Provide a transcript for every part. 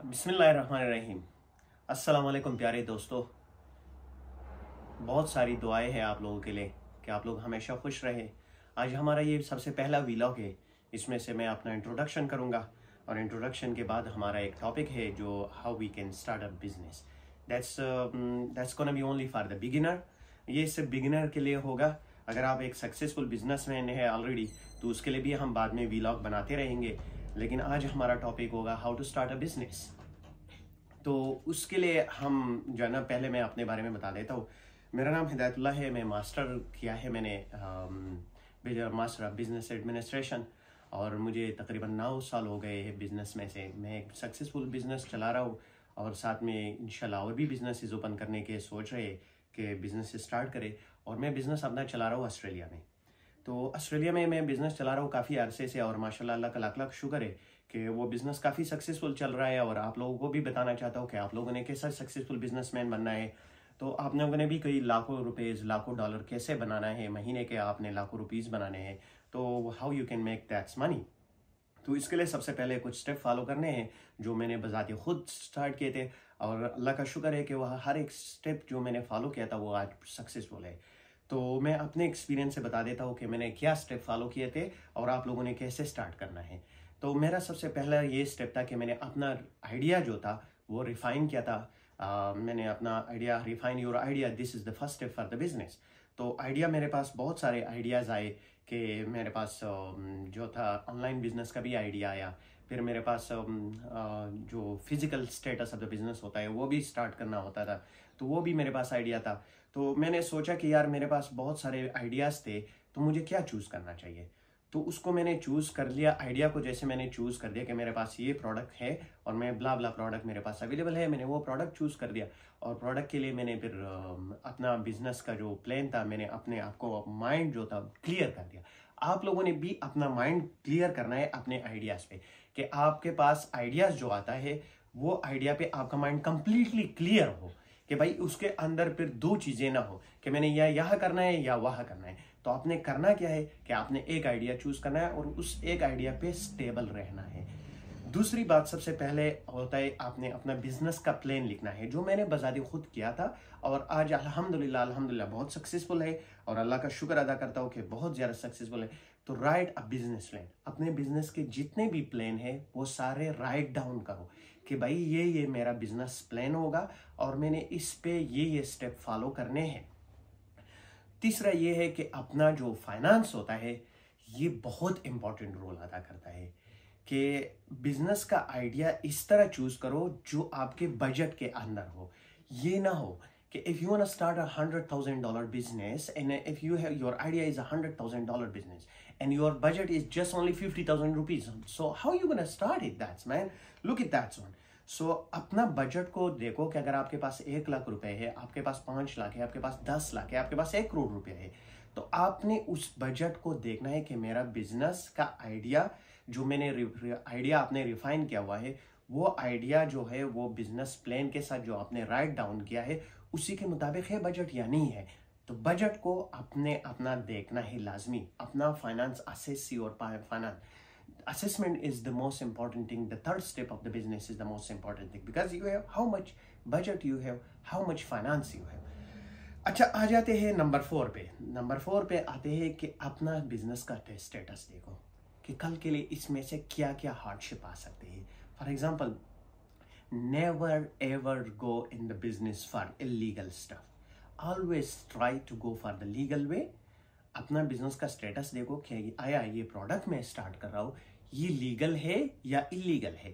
बिस्मिल्लाहिर्रहमानिर्रहीम। अस्सलाम वालेकुम प्यारे दोस्तों। बहुत सारी दुआएं हैं आप लोगों के लिए कि आप लोग हमेशा खुश रहें। आज हमारा ये सबसे पहला व्लॉग है। इसमें से मैं अपना इंट्रोडक्शन करूंगा और इंट्रोडक्शन के बाद हमारा एक टॉपिक है जो how we can start a business. That's gonna be only for the beginner. ये सिर्फ बिगिनर के लिए होगा। अगर आप एक सक्सेसफुल बिजनेसमैन है ऑलरेडी तो उसके लिए भी हम बाद में व्लॉग बनाते रहेंगे, लेकिन आज हमारा टॉपिक होगा how to start a business. तो उसके लिए हम जो है ना, पहले मैं अपने बारे में बता देता हूँ। मेरा नाम हिदायतुल्लाह है। मैं मास्टर किया है मैंने मास्टर ऑफ बिजनेस एडमिनिस्ट्रेशन, और मुझे तकरीबन 9 साल हो गए हैं बिजनेस में से। मैं एक सक्सेसफुल बिजनेस चला रहा हूँ और साथ में इंशाल्लाह और भी बिजनेसेस ओपन करने के सोच रहे कि बिजनेस स्टार्ट करे। और मैं बिजनेस अपना चला रहा हूँ ऑस्ट्रेलिया में। तो ऑस्ट्रेलिया में मैं बिजनेस चला रहा हूँ काफ़ी अरसे से, और माशाल्लाह अल्लाह का लाख लाख शुक्र है कि वो बिजनेस काफ़ी सक्सेसफुल चल रहा है। और आप लोगों को भी बताना चाहता हूँ कि आप लोगों ने कैसा सक्सेसफुल बिजनेसमैन बनना है। तो आप लोगों ने भी कई लाखों रुपीज़ लाखों डॉलर कैसे बनाना है, महीने के आपने लाखों रुपीज़ बनाने हैं, तो how you can make that's money. तो इसके लिए सबसे पहले कुछ स्टेप फॉलो करने हैं जो मैंने बजाते खुद स्टार्ट किए थे, और अल्लाह का शुक्र है कि वह हर एक स्टेप जो मैंने फॉलो किया था वो आज सक्सेसफुल है। तो मैं अपने एक्सपीरियंस से बता देता हूँ कि मैंने क्या स्टेप फॉलो किए थे और आप लोगों ने कैसे स्टार्ट करना है। तो मेरा सबसे पहला ये स्टेप था कि मैंने अपना आइडिया जो था वो रिफाइन किया था। मैंने अपना idea refine your idea, this is the first step for the business. तो आइडिया मेरे पास बहुत सारे आइडियाज़ आए कि मेरे पास जो था ऑनलाइन बिजनेस का भी आइडिया आया। फिर मेरे पास जो physical status of the business होता है वो भी स्टार्ट करना होता था, तो वो भी मेरे पास आइडिया था। तो मैंने सोचा कि यार मेरे पास बहुत सारे आइडियाज़ थे, तो मुझे क्या चूज़ करना चाहिए। तो उसको मैंने चूज़ कर लिया। आइडिया को जैसे मैंने चूज़ कर दिया कि मेरे पास ये प्रोडक्ट है और मैं ब्ला ब्ला प्रोडक्ट मेरे पास अवेलेबल है, मैंने वो प्रोडक्ट चूज़ कर दिया। और प्रोडक्ट के लिए मैंने फिर अपना बिजनेस का जो प्लान था, मैंने अपने आप को माइंड जो था क्लियर कर दिया। आप लोगों ने भी अपना माइंड क्लियर करना है अपने आइडियाज़ पे, कि आपके पास आइडियाज़ जो आता है वो आइडिया पे आपका माइंड कंप्लीटली क्लियर हो, कि भाई उसके अंदर फिर दो चीज़ें ना हो कि मैंने यह करना है या वह करना है। तो आपने करना क्या है कि आपने एक आइडिया चूज करना है और उस एक आइडिया पे स्टेबल रहना है। दूसरी बात सबसे पहले होता है आपने अपना बिजनेस का प्लान लिखना है, जो मैंने बजादी खुद किया था और आज अल्हम्दुलिल्लाह अल्हम्दुलिल्लाह बहुत सक्सेसफुल है और अल्लाह का शुक्र अदा करता हूँ कि बहुत ज़्यादा सक्सेसफुल है। तो राइट अ बिजनेस प्लान, अपने बिजनेस के जितने भी प्लान है वो सारे राइट डाउन करो कि भाई ये मेरा बिजनेस प्लान होगा और मैंने इस पे ये स्टेप फॉलो करने हैं। तीसरा ये है कि अपना जो फाइनेंस होता है ये बहुत इंपॉर्टेंट रोल अदा करता है, कि बिजनेस का आइडिया इस तरह चूज करो जो आपके बजट के अंदर हो। ये ना हो कि if you want to start $100,000 business and if you have your idea is $100,000 business and your budget is just only 50,000 rupees, so how you gonna start it? That's man, look at that one. सो अपना budget को देखो कि अगर आपके पास 1 लाख रुपए है, आपके पास 5 लाख है, आपके पास 10 लाख है, आपके पास 1 करोड़ रुपए है, तो आपने उस बजट को देखना है कि मेरा बिजनेस का आइडिया जो मैंने आइडिया आपने रिफाइन किया हुआ है, वो आइडिया जो है वो बिजनेस प्लान के साथ जो आपने राइट डाउन किया है उसी के मुताबिक है बजट या नहीं है। तो बजट को आपने अपना देखना है लाजमी। अपना finance assess your finance assessment is the most important thing. The third step of the business is the most important thing because you have how much budget you have, how much finance you have. अच्छा, आ जाते हैं number 4 पे। Number 4 पे आते हैं कि अपना business का स्टेटस देखो कि कल के लिए इसमें से क्या क्या हार्डशिप आ सकते हैं। For example, never ever go in the business for illegal stuff, always try to go for the legal way. अपना बिजनेस का स्टेटस देखो कि आया ये प्रोडक्ट मैं स्टार्ट कर रहा हूँ ये लीगल है या इलीगल है।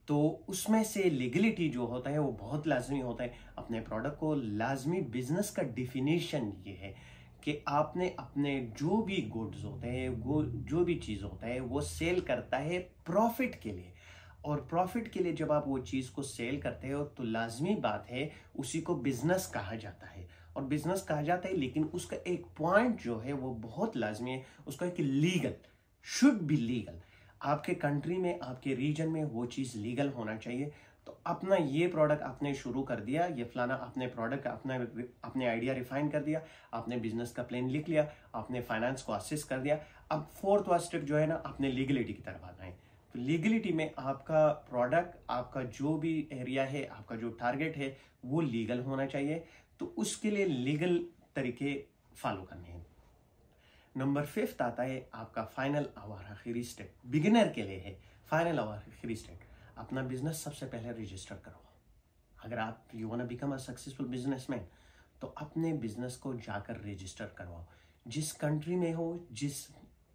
तो उसमें से लीगलिटी जो होता है वो बहुत लाजमी होता है। अपने प्रोडक्ट को लाजमी बिजनेस का डिफिनेशन ये है कि आपने अपने जो भी गुड्स होते हैं, वो जो भी चीज़ होता है वो सेल करता है प्रॉफिट के लिए, और प्रॉफिट के लिए जब आप वो चीज़ को सेल करते हो तो लाजमी बात है उसी को बिजनेस कहा जाता है। और बिजनेस कहा जाता है, लेकिन उसका एक पॉइंट जो है वो बहुत लाजमी है, उसका एक लीगल, शुड बी लीगल। आपके कंट्री में, आपके रीजन में वो चीज़ लीगल होना चाहिए। तो अपना ये प्रोडक्ट आपने शुरू कर दिया, ये फलाना अपने प्रोडक्ट अपने आइडिया रिफाइन कर दिया, आपने बिजनेस का प्लान लिख लिया, आपने फाइनेंस को असेस कर दिया। अब फोर्थ स्टेप जो है ना, अपने लीगलिटी की तरफ आना है। लीगलिटी में आपका प्रोडक्ट, आपका जो भी एरिया है, आपका जो टारगेट है वो लीगल होना चाहिए। तो उसके लिए लीगल तरीके फॉलो करने हैं। नंबर 5 आता है आपका फाइनल और आखिरी स्टेप, बिगिनर के लिए है फाइनल और आखिरी स्टेप। अपना बिजनेस सबसे पहले रजिस्टर करवाओ। अगर आप you want to become a successful businessman तो अपने बिजनेस को जाकर रजिस्टर करवाओ। जिस कंट्री में हो,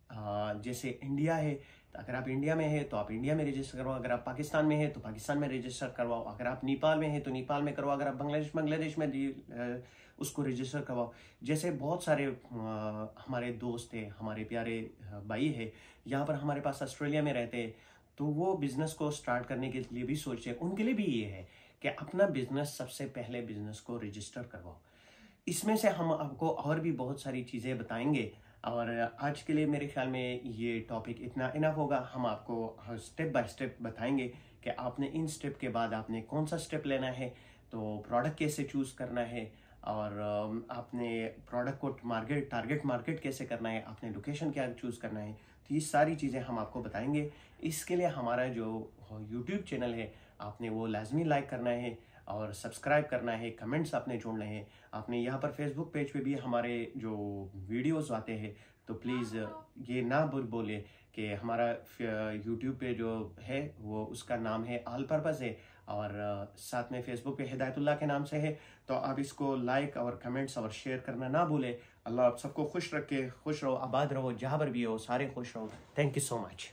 जैसे इंडिया है तो अगर आप इंडिया में है तो आप इंडिया में रजिस्टर करवाओ। अगर आप पाकिस्तान में है तो पाकिस्तान में रजिस्टर करवाओ। अगर आप नेपाल में है तो नेपाल में करवाओ। अगर आप बांग्लादेश में उसको रजिस्टर करवाओ। जैसे बहुत सारे हमारे दोस्त हैं, हमारे प्यारे भाई है यहाँ पर हमारे पास ऑस्ट्रेलिया में रहते हैं, तो वो बिजनेस को स्टार्ट करने के लिए भी सोचते हैं। उनके लिए भी ये है कि अपना बिजनेस सबसे पहले बिजनेस को रजिस्टर करवाओ। इसमें से हम आपको और भी बहुत सारी चीज़ें बताएंगे, और आज के लिए मेरे ख्याल में ये टॉपिक इतना इनफ होगा। हम आपको स्टेप बाय स्टेप बताएंगे कि आपने इन स्टेप के बाद आपने कौन सा स्टेप लेना है, तो प्रोडक्ट कैसे चूज़ करना है, और आपने प्रोडक्ट को टारगेट मार्केट कैसे करना है, आपने लोकेशन क्या चूज़ करना है। तो ये सारी चीज़ें हम आपको बताएंगे। इसके लिए हमारा जो यूट्यूब चैनल है आपने वो लाजमी लाइक करना है और सब्सक्राइब करना है, कमेंट्स आपने जोड़ने हैं। आपने यहाँ पर फेसबुक पेज पे भी हमारे जो वीडियोस आते हैं, तो प्लीज़ ये ना बोले कि हमारा यूट्यूब पे जो है वो उसका नाम है ऑल पर्पस है, और साथ में फेसबुक पे हिदायतुल्लाह के नाम से है। तो आप इसको लाइक और कमेंट्स और शेयर करना ना भूले। अल्लाह आप सबको खुश रखे, खुश रहो, आबाद रहो, जहाँ पर भी हो सारे खुश रहो। Thank you so much.